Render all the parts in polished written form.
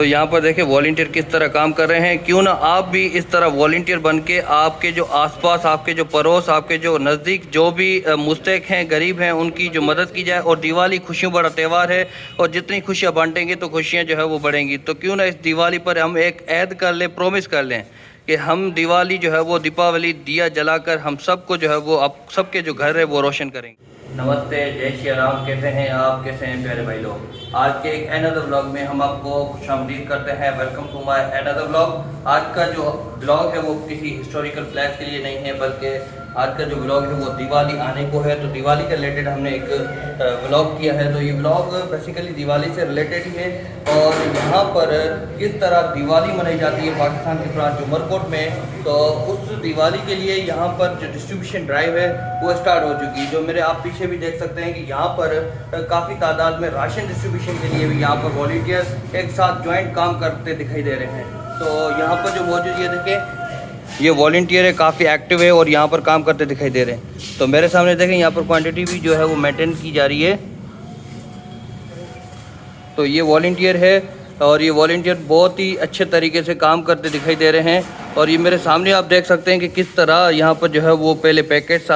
तो यहाँ पर देखें वॉलंटियर किस तरह काम कर रहे हैं। क्यों ना आप भी इस तरह वॉलंटियर बन के आपके जो आसपास, आपके जो पड़ोस, आपके जो नज़दीक जो भी मुस्तहिक हैं, गरीब हैं, उनकी जो मदद की जाए। और दिवाली खुशियों बड़ा त्यौहार है और जितनी खुशियाँ बांटेंगे तो खुशियाँ जो है वो बढ़ेंगी। तो क्यों ना इस दिवाली पर हम एक ऐद कर लें, प्रॉमिस कर लें कि हम दिवाली जो है वो दीपावली दिया जलाकर हम सबको जो है वो आप सबके जो घर है वो रोशन करेंगे। नमस्ते, जय श्री राम। कैसे हैं आप, कैसे हैं प्यारे भाई लोग। आज के एक अनदर व्लॉग में हम आपको खुशामदीद करते हैं। Welcome to my another vlog. आज का जो व्लॉग है वो किसी हिस्टोरिकल प्लेस के लिए नहीं है, बल्कि आज का जो व्लॉग है वो दिवाली आने को है। तो दिवाली के रिलेटेड हमने एक व्लॉग किया है। तो ये व्लॉग बेसिकली दिवाली से रिलेटेड ही है और यहाँ पर किस तरह दिवाली मनाई जाती है पाकिस्तान के प्रांत जो उमरकोट में। तो उस दिवाली के लिए यहाँ पर जो डिस्ट्रीब्यूशन ड्राइव है वो स्टार्ट हो चुकी है। जो मेरे आप पीछे भी देख सकते हैं कि यहाँ पर काफ़ी तादाद में राशन डिस्ट्रीब्यूशन के लिए भी यहाँ पर वॉलंटियर्स एक साथ ज्वाइंट काम करते दिखाई दे रहे हैं। तो यहाँ पर जो मौजूद ये देखें, ये वॉलंटियर है, काफ़ी एक्टिव है और यहाँ पर काम करते दिखाई दे रहे हैं। तो मेरे सामने देखें यहाँ पर क्वांटिटी भी जो है वो मेंटेन की जा रही है। तो ये वॉलंटियर है और ये वॉलंटियर बहुत ही अच्छे तरीके से काम करते दिखाई दे रहे हैं। और ये मेरे सामने आप देख सकते हैं कि किस तरह यहाँ पर जो है वो पहले पैकेट्स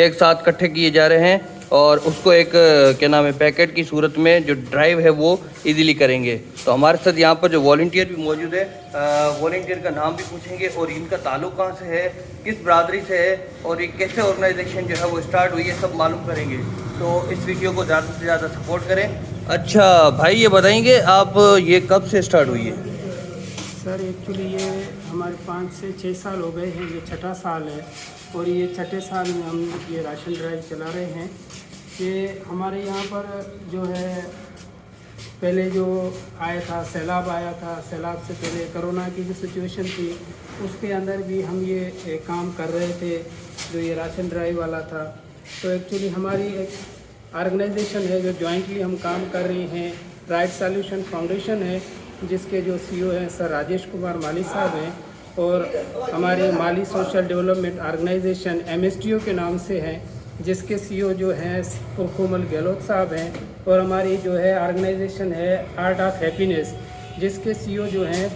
एक साथ इकट्ठे किए जा रहे हैं और उसको एक क्या नाम है पैकेट की सूरत में जो ड्राइव है वो इजीली करेंगे। तो हमारे साथ यहाँ पर जो वॉलंटियर भी मौजूद है, वॉलंटियर का नाम भी पूछेंगे और इनका ताल्लुक कहाँ से है, किस बरादरी से है और ये कैसे ऑर्गेनाइजेशन जो है वो स्टार्ट हुई है, सब मालूम करेंगे। तो इस वीडियो को ज़्यादा से ज़्यादा सपोर्ट करें। अच्छा भाई, ये बताएंगे आप ये कब से स्टार्ट हुई है? सर एक्चुअली ये हमारे 5 से 6 साल हो गए हैं, ये छठा साल है और ये छठे साल में हम ये राशन ड्राइव चला रहे हैं। कि हमारे यहाँ पर जो है पहले जो आया था सैलाब आया था, सैलाब से पहले कोरोना की जो सिचुएशन थी उसके अंदर भी हम ये काम कर रहे थे जो ये राशन ड्राइव वाला था। तो एक्चुअली हमारी एक ऑर्गेनाइजेशन है जो जॉइंटली हम काम कर रही हैं, राइट सॉल्यूशन फाउंडेशन है, जिसके जो सीईओ हैं सर राजेश कुमार माली साहब हैं और हमारे माली सोशल डेवलपमेंट ऑर्गेनाइजेशन MSDO के नाम से है, जिसके सीईओ जो हैं कोमल गहलोत साहब हैं। और हमारी जो है ऑर्गेनाइजेशन है आर्ट ऑफ हैप्पीनेस, जिसके सीईओ जो हैं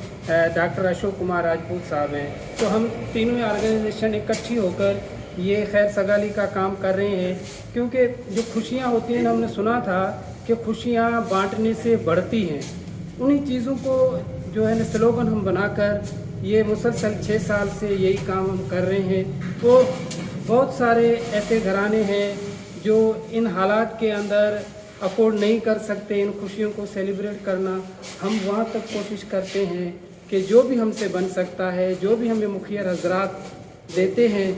डॉक्टर अशोक कुमार राजपूत साहब हैं। तो हम तीनों ऑर्गेनाइजेशन इकट्ठी होकर ये खैर सगाली का काम कर रहे हैं। क्योंकि जो खुशियाँ होती हैं, हमने सुना था कि खुशियाँ बांटने से बढ़ती हैं। उन्हीं चीज़ों को जो है ना स्लोगन हम बनाकर ये मुसलसल 6 साल से यही काम हम कर रहे हैं। तो बहुत सारे ऐसे घराने हैं जो इन हालात के अंदर अफोर्ड नहीं कर सकते इन खुशियों को सेलिब्रेट करना। हम वहाँ तक कोशिश करते हैं कि जो भी हमसे बन सकता है, जो भी हमें मुखिया हजरात देते हैं,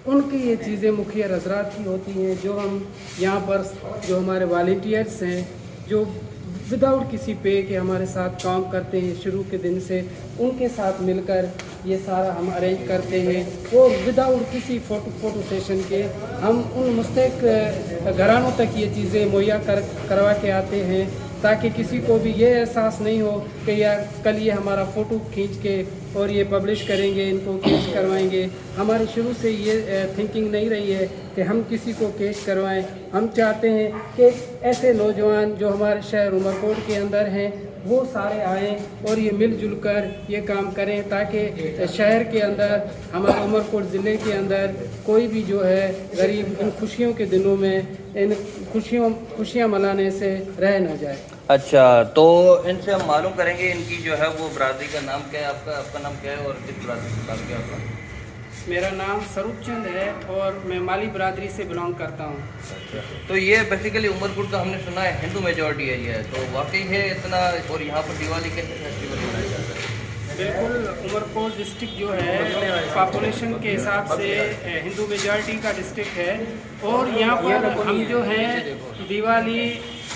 उनकी ये चीज़ें मुखिया हजरात की होती हैं। जो हम यहाँ पर जो हमारे वॉलंटियर्स हैं जो विदाउट किसी पे के हमारे साथ काम करते हैं शुरू के दिन से, उनके साथ मिलकर ये सारा हम अरेंज करते हैं और विदाउट किसी फ़ोटो सेशन के हम उन मुस्तहिक घरानों तक ये चीज़ें मुहैया करवा के आते हैं, ताकि किसी को भी ये एहसास नहीं हो कि यार कल ये हमारा फ़ोटो खींच के और ये पब्लिश करेंगे, इनको कैश करवाएंगे। हमारी शुरू से ये थिंकिंग नहीं रही है कि हम किसी को कैश करवाएं। हम चाहते हैं कि ऐसे नौजवान जो हमारे शहर उमरकोट के अंदर हैं वो सारे आएँ और ये मिलजुल कर ये काम करें, ताकि शहर के अंदर, हमारे उमरकोट ज़िले के अंदर कोई भी जो है गरीब इन खुशियों के दिनों में इन खुशियाँ मनाने से रह ना जाए। अच्छा, तो इनसे हम मालूम करेंगे इनकी जो है वो बरादरी का नाम क्या है। आपका नाम क्या है और किस बरादरी से ताल्लुक है आपका? मेरा नाम स्वरूप चंद है और मैं माली बरादरी से बिलोंग करता हूँ। अच्छा, तो ये बेसिकली उमरकोट का हमने सुना है हिंदू मेजॉरिटी एरिया है, तो वाकई है इतना? और यहाँ पर दिवाली कैसे फेस्टिवल मनाया जाता है? बिल्कुल, उमरकोट डिस्ट्रिक्ट जो है पॉपुलेशन के हिसाब से हिंदू मेजॉरिटी का डिस्ट्रिक्ट है और यहाँ पर हम जो है दिवाली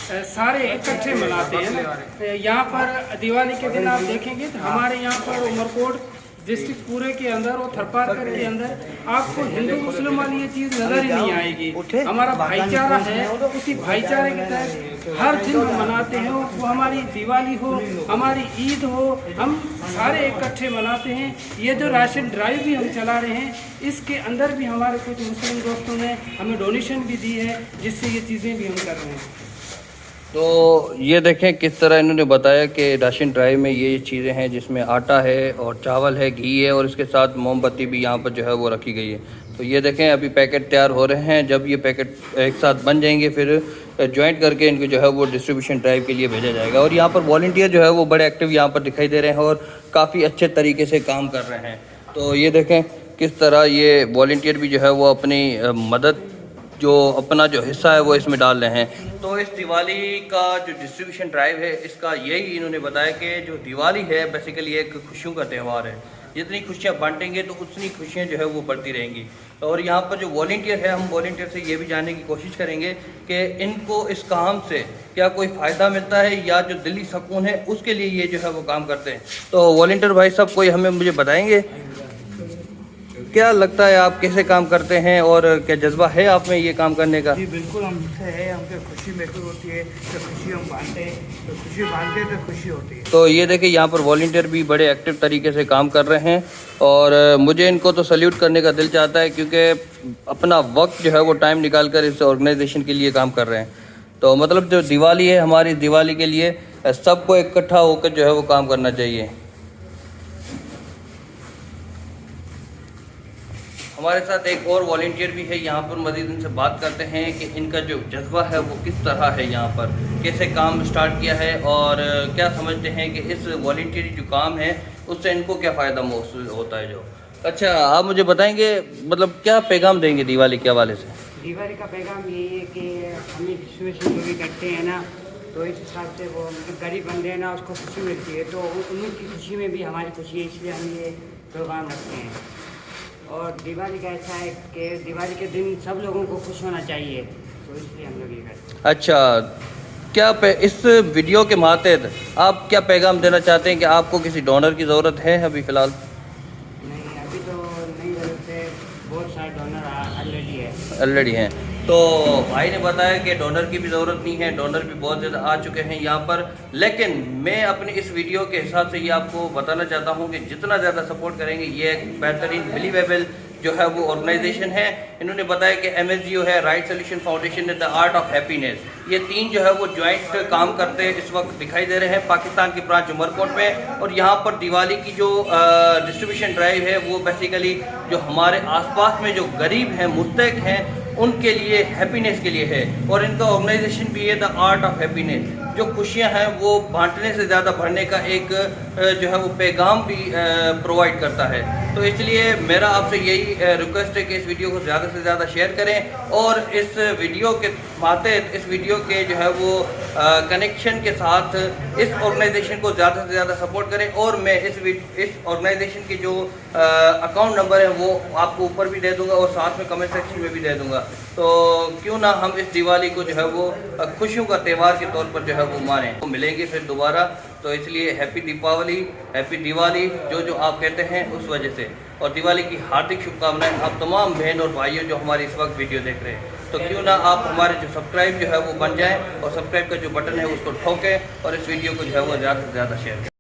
सारे इकट्ठे मनाते हैं। यहाँ पर दिवाली के दिन आप देखेंगे तो हमारे यहाँ पर उमरकोट डिस्ट्रिक्ट पूरे के अंदर और थरपारकर के अंदर आपको हिंदू मुस्लिम वाली ये चीज़ नज़र ही नहीं आएगी। हमारा भाईचारा है, उसी भाईचारे के तहत हर दिन हम मनाते हैं। वो हमारी दिवाली हो, हमारी ईद हो, हम सारे इकट्ठे मनाते हैं। ये जो राशन ड्राइव भी हम चला रहे हैं, इसके अंदर भी हमारे कुछ मुस्लिम दोस्तों ने हमें डोनेशन भी दी है, जिससे ये चीज़ें भी हम कर रहे हैं। तो ये देखें किस तरह इन्होंने बताया कि राशन ड्राइव में ये चीज़ें हैं, जिसमें आटा है और चावल है, घी है और इसके साथ मोमबत्ती भी यहाँ पर जो है वो रखी गई है। तो ये देखें अभी पैकेट तैयार हो रहे हैं। जब ये पैकेट एक साथ बन जाएंगे फिर जॉइंट करके इनको जो है वो डिस्ट्रीब्यूशन ड्राइव के लिए भेजा जाएगा। और यहाँ पर वॉलंटियर जो है वो बड़े एक्टिव यहाँ पर दिखाई दे रहे हैं और काफ़ी अच्छे तरीके से काम कर रहे हैं। तो ये देखें किस तरह ये वॉलंटियर भी जो है वो अपनी मदद, जो अपना जो हिस्सा है वो इसमें डाल रहे हैं। तो इस दिवाली का जो डिस्ट्रीब्यूशन ड्राइव है इसका यही इन्होंने बताया कि जो दिवाली है बेसिकली एक खुशियों का त्यौहार है। जितनी खुशियाँ बांटेंगे तो उतनी खुशियाँ जो है वो बढ़ती रहेंगी। और यहाँ पर जो वॉलंटियर है, हम वॉलंटियर से ये भी जानने की कोशिश करेंगे कि इनको इस काम से क्या कोई फ़ायदा मिलता है या जो दिली सुकून है उसके लिए ये जो है वो काम करते हैं। तो वॉलंटियर भाई साहब कोई हमें मुझे बताएंगे क्या लगता है, आप कैसे काम करते हैं और क्या जज्बा है आप में ये काम करने का? जी बिल्कुल, हमसे है, हमसे खुशी महसूस होती है। तो खुशी हम बांटते हैं, तो खुशी बांटते हैं तो खुशी होती है। तो ये देखिए यहाँ पर वॉलंटियर भी बड़े एक्टिव तरीके से काम कर रहे हैं और मुझे इनको तो सल्यूट करने का दिल चाहता है, क्योंकि अपना वक्त जो है वो टाइम निकाल कर इस ऑर्गेनाइजेशन के लिए काम कर रहे हैं। तो मतलब जो दिवाली है, हमारी दिवाली के लिए सबको इकट्ठा होकर जो है वो काम करना चाहिए। हमारे साथ एक और वॉलंटियर भी है यहाँ पर, मज़ीद इनसे बात करते हैं कि इनका जो जज्बा है वो किस तरह है, यहाँ पर कैसे काम स्टार्ट किया है और क्या समझते हैं कि इस वॉलंटियरी जो काम है उससे इनको क्या फ़ायदा महसूस होता है। जो अच्छा, आप मुझे बताएंगे मतलब क्या पैगाम देंगे दिवाली के हवाले से? दिवाली का पैगाम यही है कि हम डिस्ट्रीब्यूशन जो भी करते हैं ना, तो इस हिसाब से वो गरीब बंदे हैं ना, उसको खुशी मिलती है। तो उनकी खुशी में भी हमारी खुशी है, इसलिए हम ये प्रोग्राम रखते हैं। और दिवाली का ऐसा है कि दिवाली के दिन सब लोगों को खुश होना चाहिए, तो इसलिए हम लोग ये करते हैं। अच्छा, क्या इस वीडियो के मातहत आप क्या पैगाम देना चाहते हैं कि आपको किसी डोनर की ज़रूरत है अभी फ़िलहाल? नहीं, अभी तो नहीं ज़रूरत है, बहुत सारे डोनर ऑलरेडी हैं। तो भाई ने बताया कि डोनर की भी ज़रूरत नहीं है, डोनर भी बहुत ज़्यादा आ चुके हैं यहाँ पर। लेकिन मैं अपनी इस वीडियो के हिसाब से ये आपको बताना चाहता हूँ कि जितना ज़्यादा सपोर्ट करेंगे, ये एक बेहतरीन बिलीवेबल जो है वो ऑर्गेनाइजेशन है। इन्होंने बताया कि MSGO है, राइट सोल्यूशन फाउंडेशन है, द आर्ट ऑफ हैप्पीनेस, ये तीन जो है वो ज्वाइंट काम करते इस वक्त दिखाई दे रहे हैं पाकिस्तान की ब्रांच उमरकोट में। और यहाँ पर दिवाली की जो डिस्ट्रीब्यूशन ड्राइव है वो बेसिकली जो हमारे आसपास में जो गरीब हैं, मुस्तहिक हैं, उनके लिए हैप्पीनेस के लिए है। और इनका ऑर्गेनाइजेशन भी है द आर्ट ऑफ हैप्पीनेस, जो खुशियां हैं वो बांटने से ज़्यादा भरने का एक जो है वो पैगाम भी प्रोवाइड करता है। तो इसलिए मेरा आपसे यही रिक्वेस्ट है कि इस वीडियो को ज़्यादा से ज़्यादा शेयर करें और इस वीडियो के मातहत, इस वीडियो के जो है वो कनेक्शन के साथ इस ऑर्गेनाइजेशन को ज़्यादा से ज़्यादा सपोर्ट करें। और मैं इस ऑर्गेनाइजेशन की जो अकाउंट नंबर है वो आपको ऊपर भी दे दूँगा और साथ में कमेंट सेक्शन में भी दे दूँगा। तो क्यों ना हम इस दिवाली को जो है वो खुशियों का त्यौहार के तौर पर जो है वो मानें। तो मिलेंगे फिर दोबारा, तो इसलिए हैप्पी दीपावली, हैप्पी दिवाली जो आप कहते हैं उस वजह से। और दिवाली की हार्दिक शुभकामनाएं आप तमाम बहन और भाइयों जो हमारी इस वक्त वीडियो देख रहे हैं। तो क्यों ना आप हमारे जो सब्सक्राइब जो है वो बन जाएं और सब्सक्राइब का जो बटन है उसको ठोकें और इस वीडियो को जो है वो ज़्यादा से ज़्यादा शेयर करें।